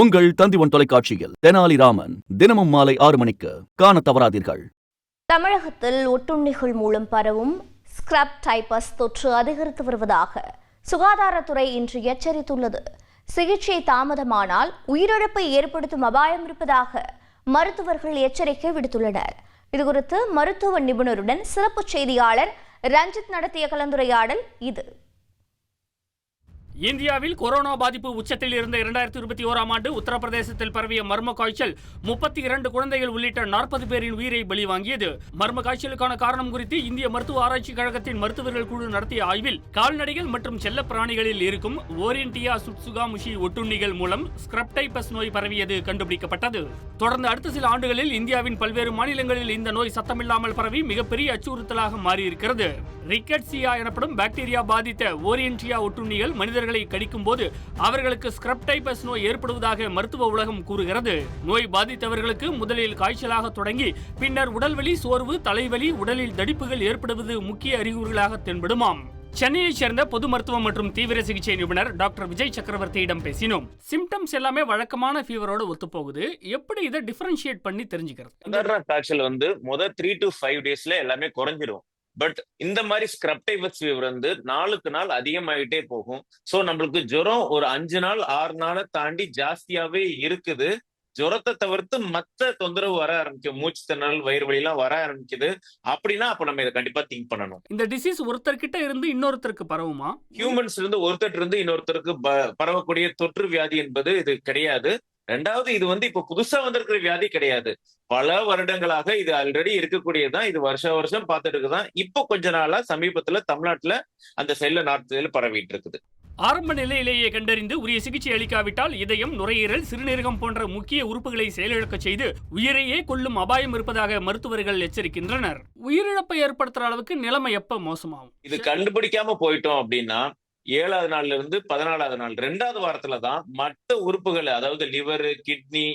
உங்கள் தந்திவன் தொலைக்காட்சியில் தெனாலிராமன் தினமும் மாலை 6 மணிக்கு காண தவறாதீர்கள். தமிழகத்தில் ஒட்டுண்ணிகள் மூலம் பரவும் ஸ்கிரப் டைபஸ் தொற்று அதிகரித்து வருவதாக சுகாதாரத்துறை இன்று எச்சரித்துள்ளது. சிகிச்சை தாமதமானால் உயிரிழப்பை ஏற்படுத்தும் அபாயம் இருப்பதாக மருத்துவர்கள் எச்சரிக்கை விடுத்துள்ளனர். இதுகுறித்து மருத்துவ நிபுணருடன் சிறப்பு செய்தியாளர் ரஞ்சித் நடத்திய கலந்துரையாடல் இது. இந்தியாவில் கொரோனா பாதிப்பு உச்சத்தில் இருந்த 2021ஆம் ஆண்டு உத்தரப்பிரதேசத்தில் பரவிய மர்ம காய்ச்சல் 32 குழந்தைகள் உள்ளிட்ட 40 பேரின் உயிரை பலிவாங்கியது. மர்ம காய்ச்சலுக்கான காரணம் குறித்து இந்திய மருத்துவ ஆராய்ச்சி கழகத்தின் மருத்துவர்கள் குழு நடத்திய ஆய்வில் கால்நடைகள் மற்றும் செல்ல பிராணிகளில் இருக்கும் ஓரியன்டியா சுட்சுகாமுஷி ஒட்டுண்ணிகள் மூலம் ஸ்கிரப் டைபஸ் நோய் பரவியது கண்டுபிடிக்கப்பட்டது. தொடர்ந்து அடுத்த சில ஆண்டுகளில் இந்தியாவின் பல்வேறு மாநிலங்களில் இந்த நோய் சத்தமில்லாமல் பரவி மிகப்பெரிய அச்சுறுத்தலாக மாறியிருக்கிறது. ரிக்கெட்சியா எனப்படும் பாக்டீரியா பாதித்த ஓரியன்டியா ஒட்டுண்ணிகள் மனிதர்களை கடிக்கும் போது அவர்களுக்கு ஸ்கிரப் டைபஸ் நோய் ஏற்படுவதாக மருத்துவ உலகம் கூறுகிறது. நோய் பாதித்தவர்களுக்கு முதலில் காய்ச்சலாக தொடங்கி பின்னர் உடல்வலி, சோர்வு, தலைவலி, உடலில் தடிப்புகள் ஏற்படுவது முக்கிய அறிகுறிகளாக தென்படுமாம். சென்னையைச் சேர்ந்த பொது மருத்துவம் மற்றும் தீவிர சிகிச்சை நிபுணர் டாக்டர் விஜய் சக்கரவர்த்தியிடம் பேசினோம். சிம்டம்ஸ் எல்லாமே வழக்கமான ஃபீவரோட ஒத்து போகுது. எப்படி இதை டிஃபரன்ஷியேட் பண்ணி தெரிஞ்சுக்கிறது? காய்ச்சல் முதல் 3 to 5 டேஸ்ல எல்லாமே குறைஞ்சிரும். பட் இந்த மாதிரி ஸ்கிரப் டைபஸ் ஃபீவர் நாளுக்கு நாள் அதிகமாயிட்டே போகும். சோ நம்மளுக்கு ஜுரம் ஒரு 5 நாள் 6 நாளை தாண்டி ஜாஸ்தியாவே இருக்குது. ஜுரத்தை தவிர்த்து மத்த தொந்தரவு வர ஆரம்பிக்கும், மூச்சு திணறல், வயிறு வலி எல்லாம் வர ஆரம்பிக்குது. அப்படின்னா அப்ப நம்ம இதை கண்டிப்பா திங்க் பண்ணணும். இந்த டிசீஸ் ஒருத்தர்கிட்ட இருந்து இன்னொருத்தருக்கு பரவுமா? ஹியூமன்ஸ் ஒருத்தர் இன்னொருத்தருக்கு பரவக்கூடிய தொற்று வியாதி என்பது இது கிடையாது. ரெண்டாவது, இது இப்ப புதுசா வந்திருக்கிற வியாதி கிடையாது. பல வருடங்களாக இது ஆல்ரெடி இருக்கக்கூடியதான். இது வருஷம் பார்த்துட்டு இருக்குதான். இப்போ கொஞ்ச நாளா சமீபத்துல தமிழ்நாட்டுல அந்த சைட்ல நார்த்ல பரவிட்டு இருக்குது. ஆரம்ப நிலையிலேயே கண்டறிந்து உரிய சிகிச்சை அளிக்காவிட்டால் இதயம், நுரையீரல், சிறுநீரகம் போன்ற முக்கிய உறுப்புகளை செயலிழக்க செய்து உயிரையே கொல்லும் அபாயம் இருப்பதாக மருத்துவர்கள் எச்சரிக்கின்றனர். உயிரிழப்பை ஏற்படுத்துற அளவுக்கு நிலைமை எப்ப மோசமாகும்? இது கண்டுபிடிக்காம போயிட்டோம் அப்படின்னா 7வது நாள்ல இருந்து 14வது நாள் 2வது வாரத்துல தான் மற்ற உறுப்புகள், அதாவது லிவர், கிட்னி,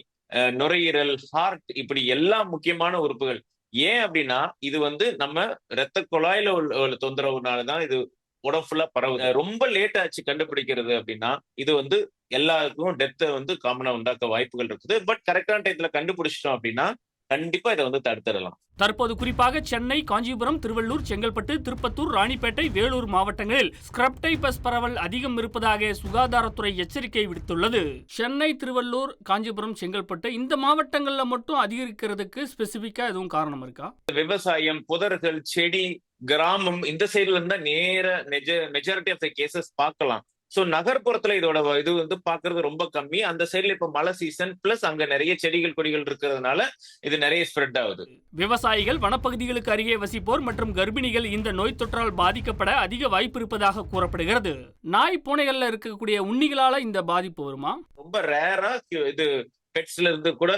நுரையீரல், ஹார்ட், இப்படி எல்லா முக்கியமான உறுப்புகள். ஏன் அப்படின்னா இது நம்ம இரத்த குழாயில உள்ள தொந்தரவுனாலதான் இது உடம்பு ஃபுல்லா பரவுது. ரொம்ப லேட் ஆச்சு கண்டுபிடிக்கிறது அப்படின்னா இது எல்லாருக்கும் டெத்தை காமனா உண்டாக்க வாய்ப்புகள் இருக்குது. பட் கரெக்டான டைத்துல கண்டுபிடிச்சிட்டோம் அப்படின்னா கண்டிப்பா இதை தடுத்துடலாம். தற்போது குறிப்பாக சென்னை, காஞ்சிபுரம், திருவள்ளூர், செங்கல்பட்டு, திருப்பத்தூர், ராணிப்பேட்டை, வேலூர் மாவட்டங்களில் ஸ்கிரப் டைபஸ் பரவல் அதிகம் இருப்பதாக சுகாதாரத்துறை எச்சரிக்கை விடுத்துள்ளது. சென்னை, திருவள்ளூர், காஞ்சிபுரம், செங்கல்பட்டு இந்த மாவட்டங்கள்ல மட்டும் அதிகரிக்கிறதுக்கு ஸ்பெசிபிக்கா எதுவும் காரணம் இருக்கா? விவசாயம், புதர்கள், செடி, கிராமம் இந்த சைடுல இருந்தா நேர மெஜாரிட்டி ஆஃப் த கேசஸ் பார்க்கலாம். சோ நகர்ப்புறத்துல இதோட இது பாக்குறது ரொம்ப கம்மி. அந்த சைடுல இப்ப மழை சீசன் பிளஸ் அங்க நிறைய செடிகள், கொடிகள் இருக்கிறதுனால இது நிறைய ஸ்ப்ரெட் ஆகுது. விவசாயிகள், வனப்பகுதிகளுக்கு அருகே வசிப்போர் மற்றும் கர்ப்பிணிகள் இந்த நோய் தொற்றால் பாதிக்கப்பட அதிக வாய்ப்பு இருப்பதாக கூறப்படுகிறது. நாய், பூனைகள்ல இருக்கக்கூடிய உண்ணிகளால இந்த பாதிப்பு வருமா? ரொம்ப ரேரா இது பெட்ஸ்ல இருந்து கூட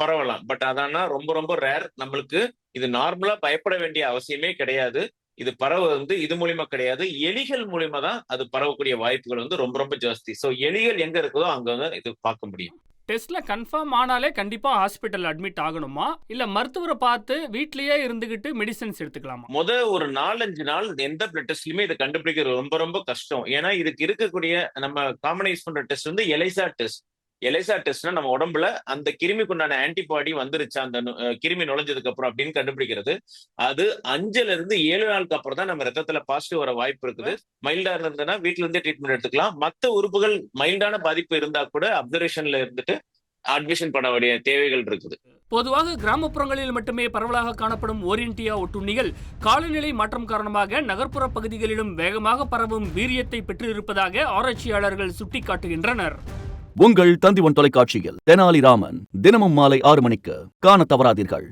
பரவலாம். பட் அதானா ரொம்ப ரொம்ப ரேர். நம்மளுக்கு இது நார்மலா பயப்பட வேண்டிய அவசியமே கிடையாது. இது பரவுவது இது மூலியமா கிடையாது, எலிகள் மூலியமா தான் அது பரவக்கூடிய வாய்ப்புகள் ரொம்ப ரொம்ப ஜாஸ்தி. சோ எலிகள் எங்க இருக்குதோ அங்க இது பார்க்க முடியும். டெஸ்ட்ல கன்ஃபார்ம் ஆனாலே கண்டிப்பா ஹாஸ்பிட்டல் அட்மிட் ஆகணுமா, இல்ல மருத்துவரை பார்த்து வீட்லயே இருந்துகிட்டு மெடிசன்ஸ் எடுத்துக்கலாமா? ஒரு 4-5 நாள் எந்த பிளட் டெஸ்ட்லயுமே இதை கண்டுபிடிக்கிறது ரொம்ப ரொம்ப கஷ்டம். ஏன்னா இதுக்கு இருக்கக்கூடிய நம்ம காமனைஸ் பண்ற டெஸ்ட் எலைசா டெஸ்ட். எலைசா டெஸ்ட்னா நம்ம உடம்புல அந்த கிருமிக்குண்டான ஆன்டிபாடி வந்துருச்சா, அந்த கிருமி நுழைஞ்சதுக்கு அப்புறம் அப்படின்னு கண்டுபிடிக்கிறது. அது 5ல இருந்து 7 நாளுக்கு அப்புறம் தான் நம்ம ரத்தத்துல பாசிட்டிவ் வர வாய்ப்பு இருக்குது. மைல்டா இருந்ததுன்னா வீட்டுல இருந்தே ட்ரீட்மெண்ட் எடுத்துக்கலாம். மற்ற உறுப்புகள் மைல்டான பாதிப்பு இருந்தா கூட அப்சர்வேஷன்ல இருந்துட்டு அட்மிஷன் பண்ண வேண்டிய தேவைகள் இருக்குது. பொதுவாக கிராமப்புறங்களில் மட்டுமே பரவலாக காணப்படும் ஓரியன்டியா ஒட்டுண்ணிகள் காலநிலை மாற்றம் காரணமாக நகர்ப்புற பகுதிகளிலும் வேகமாக பரவும் வீரியத்தை பெற்றிருப்பதாக ஆராய்ச்சியாளர்கள் சுட்டிக்காட்டுகின்றனர். உங்கள் தந்திவன் தொலைக்காட்சியில் தெனாலிராமன் தினமும் மாலை 6 மணிக்கு காண தவறாதீர்கள்.